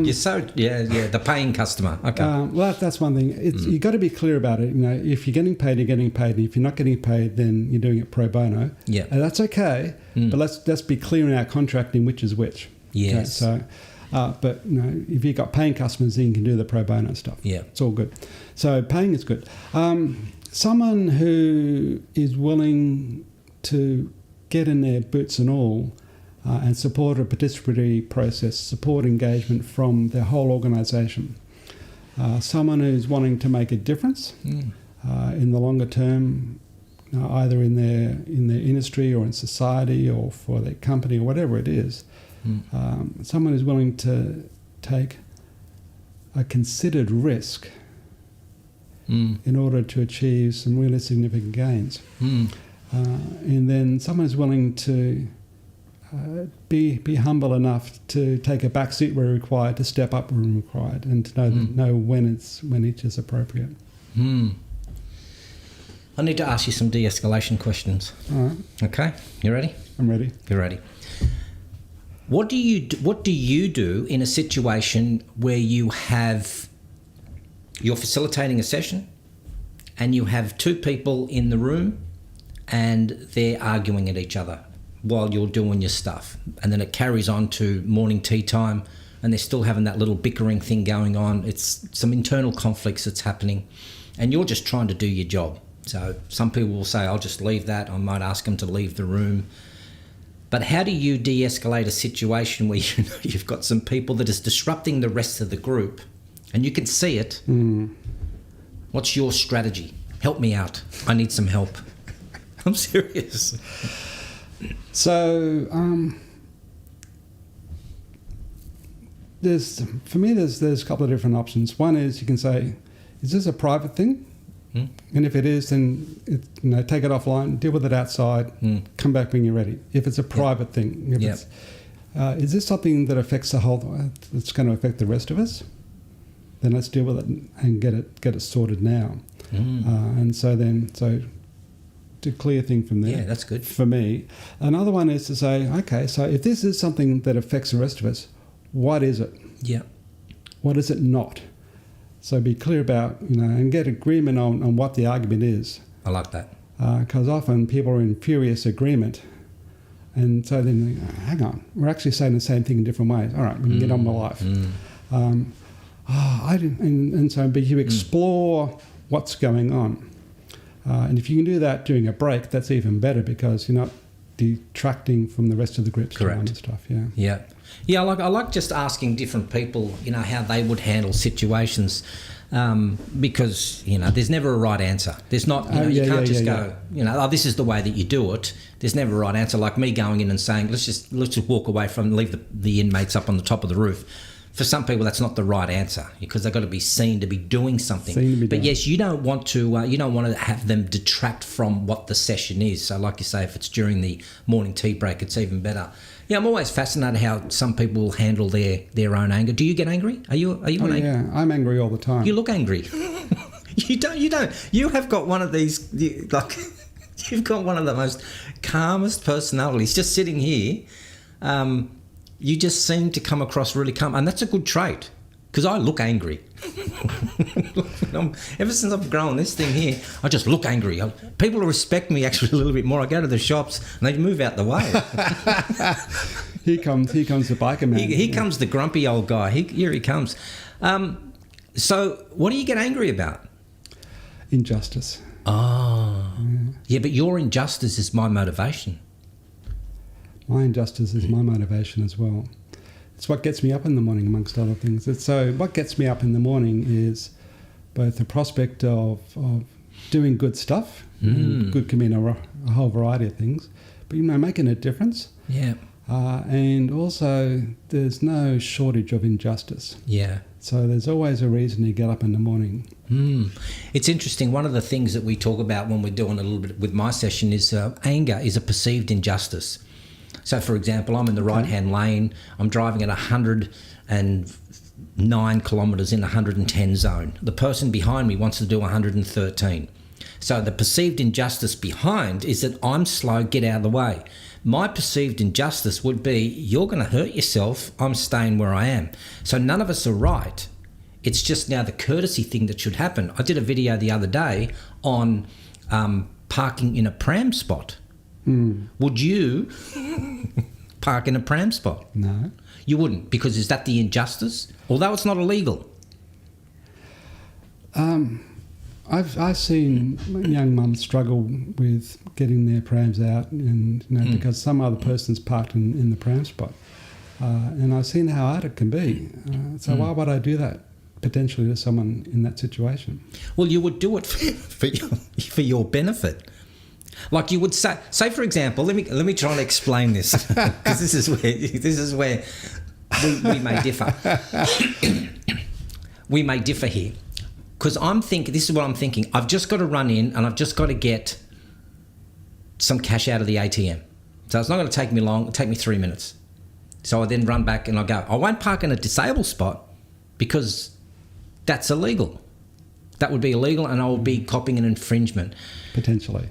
You're so the paying customer. Okay. Well, that's one thing. You've got to be clear about it. If you're getting paid, you're getting paid. And if you're not getting paid, then you're doing it pro bono. Yeah. That's okay. But let's be clear in our contracting which is which. Yes. Okay? So, but if you've got paying customers, then you can do the pro bono stuff. Yeah. It's all good. So paying is good. Someone who is willing to get in their boots and all and support a participatory process, support engagement from their whole organisation. Someone who's wanting to make a difference in the longer term, either in their industry or in society or for their company or whatever it is. Someone who's willing to take a considered risk in order to achieve some really significant gains. And then someone who's willing to be humble enough to take a back seat where required, to step up when required, and to know when each is appropriate. I need to ask you some de-escalation questions. All right. Okay, you ready? I'm ready. You're ready. What do you do in a situation where you're facilitating a session and you have two people in the room and they're arguing at each other while you're doing your stuff, and then it carries on to morning tea time and they're still having that little bickering thing going on? It's some internal conflicts that's happening and you're just trying to do your job. So some people will say, I'll just leave that. I might ask them to leave the room. But how do you de-escalate a situation where you've got some people that is disrupting the rest of the group and you can see it? What's your strategy? Help me out. I need some help. I'm serious. So there's a couple of different options. One is you can say, is this a private thing? And if it is, then take it offline, deal with it outside, come back when you're ready. If it's a private thing, is this something that affects the whole? It's going to affect the rest of us? Then let's deal with it and get it sorted now. And so to clear thing from there. Yeah, that's good for me. Another one is to say, okay, so if this is something that affects the rest of us, what is it? Yeah. What is it not? So be clear about, and get agreement on what the argument is. I like that. Because often people are in furious agreement. And so then they go, hang on, we're actually saying the same thing in different ways. All right, we can get on with life. But you explore what's going on. And if you can do that during a break, that's even better because you're not detracting from the rest of the group's time and stuff. Yeah, I like just asking different people, how they would handle situations, because there's never a right answer. There's not, you can't just go, this is the way that you do it. There's never a right answer. Like me going in and saying, let's just walk away leave the inmates up on the top of the roof. For some people, that's not the right answer because they've got to be seen to be doing something. But yes, you don't want to have them detract from what the session is. So, like you say, if it's during the morning tea break, it's even better. Yeah, I'm always fascinated how some people will handle their own anger. Do you get angry? Are you angry? Yeah, I'm angry all the time. You look angry. You don't. You have got one of these you've got one of the most calmest personalities. Just sitting here. You just seem to come across really calm, and that's a good trait because I look angry. Ever since I've grown this thing here, I just look angry. People respect me actually a little bit more. I go to the shops and they move out the way. Here comes the biker man. Here comes the grumpy old guy. Here he comes. So what do you get angry about? Injustice. Oh. Yeah, but your injustice is my motivation. My injustice is my motivation as well. It's what gets me up in the morning, amongst other things. So what gets me up in the morning is both the prospect of doing good stuff. Good can mean a whole variety of things, but making a difference. Yeah. And also, there's no shortage of injustice. Yeah. So there's always a reason to get up in the morning. It's interesting. One of the things that we talk about when we're doing a little bit with my session is anger is a perceived injustice. So, for example, I'm in the right-hand lane. I'm driving at 109 kilometres in the 110 zone. The person behind me wants to do 113. So the perceived injustice behind is that I'm slow, get out of the way. My perceived injustice would be, you're going to hurt yourself, I'm staying where I am. So none of us are right. It's just now the courtesy thing that should happen. I did a video the other day on parking in a pram spot. Would you park in a pram spot? No. You wouldn't, because is that the injustice? Although it's not illegal. I've seen young mums struggle with getting their prams out and because some other person's parked in the pram spot. And I've seen how hard it can be. So why would I do that potentially to someone in that situation? Well, you would do it for your benefit. Like you would say for example, let me try and explain this because this is where we may differ. We may differ here because this is what I'm thinking. I've just got to run in and I've just got to get some cash out of the ATM. So it's not going to take me long. It'll take me 3 minutes. So I then run back and I go, I won't park in a disabled spot because that's illegal. That would be illegal and I would be copying an infringement. Potentially.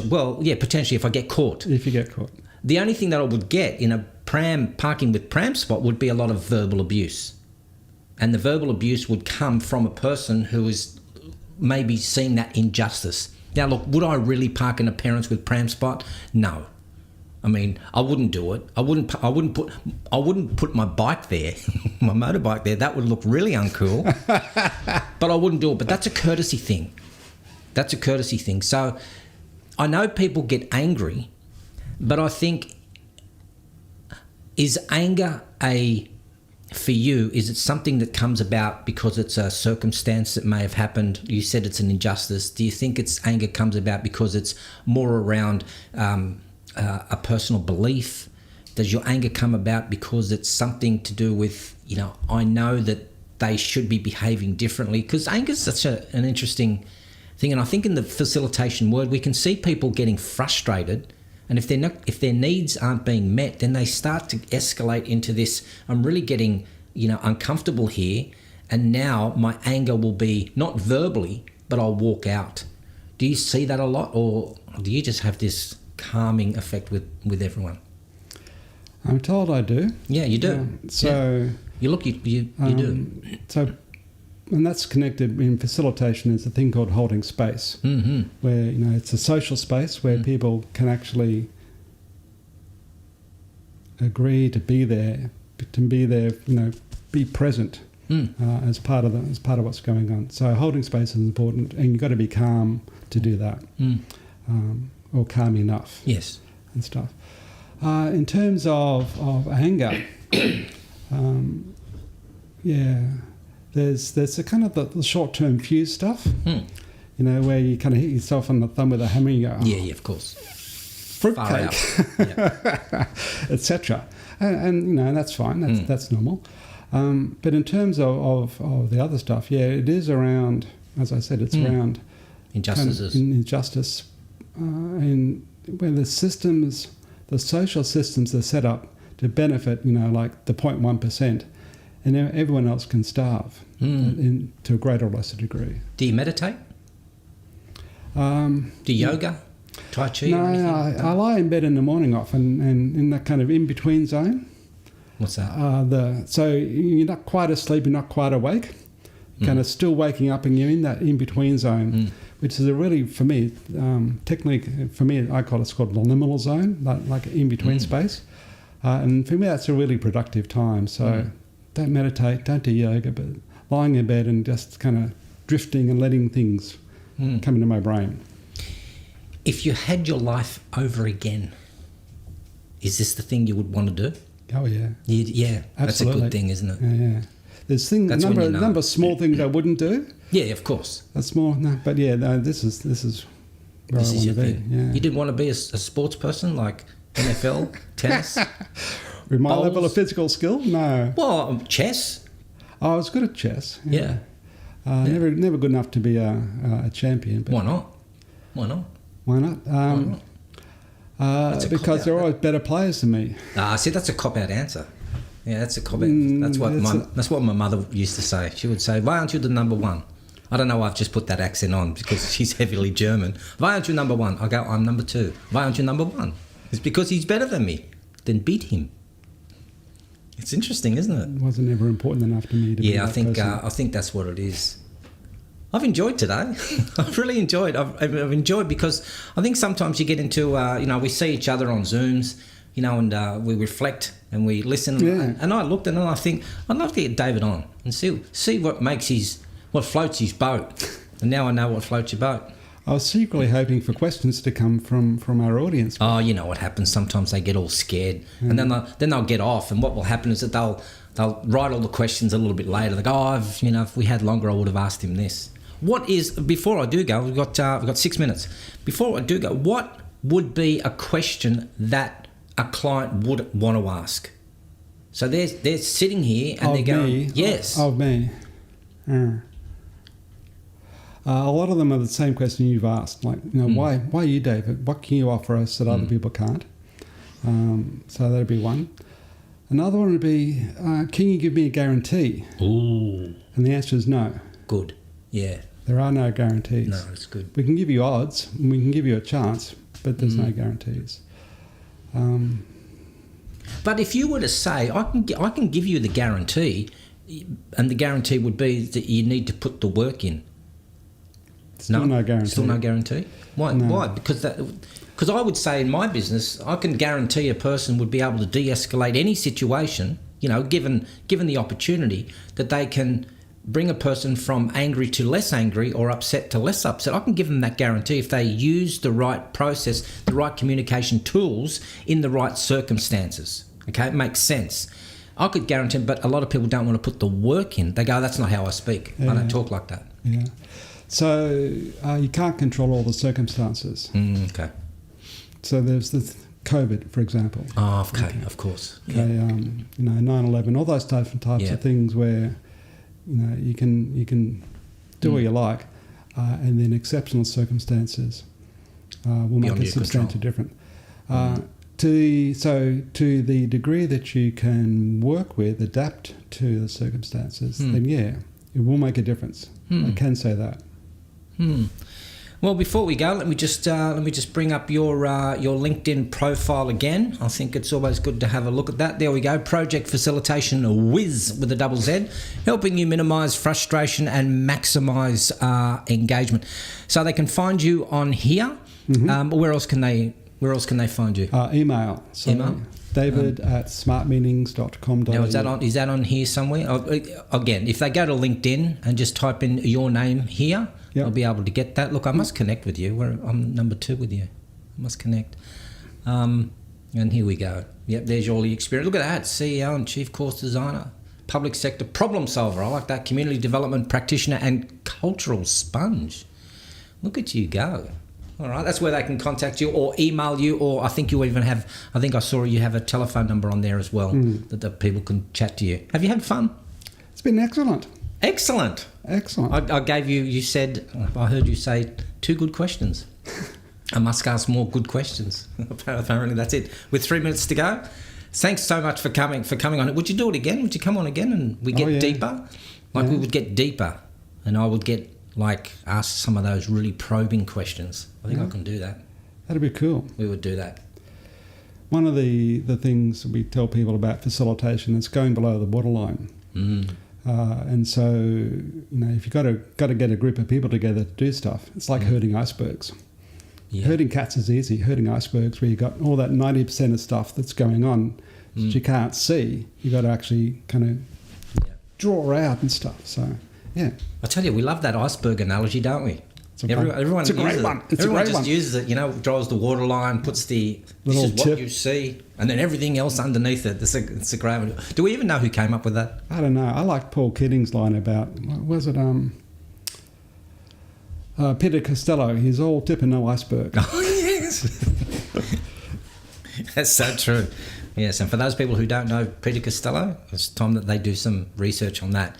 Well, yeah, potentially if I get caught. If you get caught. The only thing that I would get in a parking with pram spot would be a lot of verbal abuse. And the verbal abuse would come from a person who is maybe seeing that injustice. Now, look, would I really park in a parents with pram spot? No. I mean, I wouldn't do it. I wouldn't put my bike there, my motorbike there. That would look really uncool. But I wouldn't do it. But that's a courtesy thing. That's a courtesy thing. So I know people get angry, but I think, is anger for you, is it something that comes about because it's a circumstance that may have happened? You said it's an injustice. Do you think anger comes about because it's more around a personal belief? Does your anger come about because it's something to do with, I know that they should be behaving differently? Because anger is such an interesting thing. And I think in the facilitation world, we can see people getting frustrated. And if their needs aren't being met, then they start to escalate into this, I'm really getting, uncomfortable here. And now my anger will be not verbally, but I'll walk out. Do you see that a lot? Or do you just have this calming effect with everyone? I'm told I do. Yeah, you do. You do. So, and that's connected in facilitation. There's a thing called holding space, where it's a social space where people can actually agree to be there, be present as part of what's going on. So holding space is important, and you've got to be calm to do that, or calm enough. Yes, and stuff. In terms of anger, there's a kind of the short-term fuse stuff, where you kind of hit yourself on the thumb with a hammer and you go, yeah, of course, fruitcake, etc. And that's fine, that's normal. But in terms of the other stuff, it is around, as I said, it's around injustices, kind of injustice, and where the social systems are set up to benefit, like the 0.1%, and everyone else can starve to a greater or lesser degree. Do you meditate? Do yoga, Tai Chi? No, or anything? I lie in bed in the morning often, and in that kind of in-between zone. What's that? So you're not quite asleep, you're not quite awake, kind of still waking up, and you're in that in-between zone, which is a really, for me, technique, for me, it's called the liminal zone, like in-between space. And for me, that's a really productive time. So don't meditate, don't do yoga, but lying in bed and just kind of drifting and letting things come into my brain. If you had your life over again, is this the thing you would want to do? Oh, yeah. Yeah, that's a good thing, isn't it? Yeah. There's a number of small things I wouldn't do. Yeah, of course. That's more, this is where I want to be. Yeah. You didn't want to be a sports person like NFL, tennis? With my bowls? level of physical skill? No. Well, chess. I was good at chess. Yeah. Never good enough to be a champion. But Why not? Why not? Why not? Because there are always better players than me. See, that's a cop-out answer. Yeah, that's a cop-out. That's what my mother used to say. She would say, "Why aren't you the number one?" I don't know why I've just put that accent on because she's heavily German. "Why aren't you number one?" I go, "I'm number two." "Why aren't you number one?" "It's because he's better than me." "Then beat him." It's interesting, isn't it? It wasn't ever important enough to me to be that person. I think that's what it is. I've enjoyed today. I've really enjoyed. I've enjoyed because I think sometimes you get into, we see each other on Zooms, and we reflect and we listen. Yeah. And I looked and I think I'd love to get David on and see what floats his boat. And now I know what floats your boat. I was secretly hoping for questions to come from our audience. Oh, you know what happens? Sometimes they get all scared, and then they'll get off. And what will happen is that they'll write all the questions a little bit later. They go, "Oh, if we had longer, I would have asked him this." Before I do go, we've got 6 minutes. Before I do go, what would be a question that a client would want to ask? So they're sitting here and they're going, yes. Of me. A lot of them are the same question you've asked, like, why you, David? What can you offer us that other people can't? So that'd be one. Another one would be, can you give me a guarantee? Ooh. And the answer is no. Good. Yeah. There are no guarantees. No, it's good. We can give you odds, and we can give you a chance, but there's no guarantees. But if you were to say, I can give you the guarantee, and the guarantee would be that you need to put the work in. Still no guarantee. Still no guarantee? Why? No. Why? Because I would say in my business, I can guarantee a person would be able to de-escalate any situation, given the opportunity, that they can bring a person from angry to less angry or upset to less upset. I can give them that guarantee if they use the right process, the right communication tools in the right circumstances. Okay, it makes sense. I could guarantee, but a lot of people don't want to put the work in. They go, that's not how I speak. I don't talk like that. Yeah. So you can't control all the circumstances. Okay. So there's the COVID, for example. Oh, okay, of course. Okay, 9/11, all those types of things where you can do what you like, and then exceptional circumstances will make it substantially different. To the degree that you can work with, adapt to the circumstances, then it will make a difference. I can say that. Well, before we go, let me just bring up your LinkedIn profile again. I think it's always good to have a look at that. There we go. Project Facilitation Whiz with a double Z, helping you minimise frustration and maximise engagement. So they can find you on here. Where else can they find you? Email. So email. David at smartmeetings.com.au. Now, is that on here somewhere? Again, if they go to LinkedIn and just type in your name here, I'll be able to get that. Look, I must connect with you. I'm number 2 with you. I must connect. And here we go. Yep, there's all the experience. Look at that. CEO and Chief Course Designer. Public sector problem solver. I like that. Community development practitioner and cultural sponge. Look at you go. All right, that's where they can contact you or email you, or I think you even have, I think I saw you have a telephone number on there as well that the people can chat to you. Have you had fun? It's been excellent. Excellent. I gave you, I heard you say 2 good questions. I must ask more good questions. Apparently that's it. With 3 minutes to go. Thanks so much for coming on. Would you do it again? Would you come on again and we get deeper? We would get deeper and I would get ask some of those really probing questions. I think I can do that. That'd be cool. We would do that. One of the things we tell people about facilitation is going below the waterline. And so, if you've got to get a group of people together to do stuff, it's like herding icebergs. Yeah. Herding cats is easy. Herding icebergs, where you've got all that 90% of stuff that's going on that you can't see, you've got to actually kind of draw out and stuff. So, yeah. I tell you, we love that iceberg analogy, don't we? Everyone it's a great one. Everyone just uses it, draws the water line, puts this is what you see, and then everything else underneath it. It's a great one. Do we even know who came up with that? I don't know. I like Paul Keating's line about, what was it, Peter Costello, he's all tip and no iceberg. Oh, yes. That's so true. Yes, and for those people who don't know Peter Costello, it's time that they do some research on that.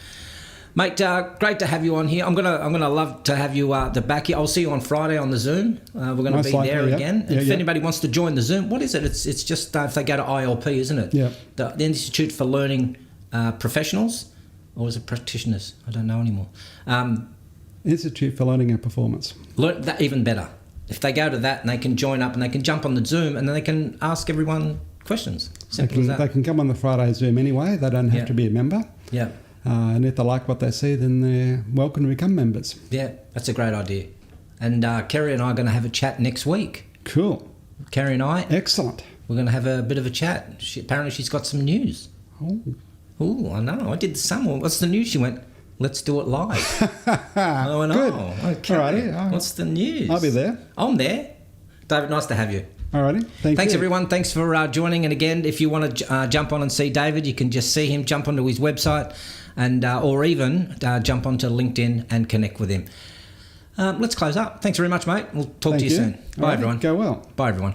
Mate, great to have you on here. I'm gonna love to have you back here. I'll see you on Friday on the Zoom. We're going to be there again. If anybody wants to join the Zoom, what is it? It's just if they go to ILP, isn't it? Yeah. The Institute for Learning Professionals, or is it practitioners? I don't know anymore. Institute for Learning and Performance. That even better. If they go to that and they can join up and they can jump on the Zoom and then they can ask everyone questions. Simple as that. They can come on the Friday Zoom anyway. They don't have to be a member. Yeah. And if they like what they see, then they're welcome to become members. Yeah, that's a great idea. And Kerry and I are going to have a chat next week. Cool. Kerry and I. Excellent. We're going to have a bit of a chat. Apparently she's got some news. Oh, I know. I did some. What's the news? She went, let's do it live. I went, good. Okay. Alrighty. What's the news? I'll be there. I'm there. David, nice to have you. Alrighty. Thanks everyone. Thanks for joining. And again, if you want to jump on and see David, you can just see him, jump onto his website, and or even jump onto LinkedIn and connect with him. Let's close up. Thanks very much, mate. We'll talk to you soon. Bye, everyone. Go well. Bye, everyone.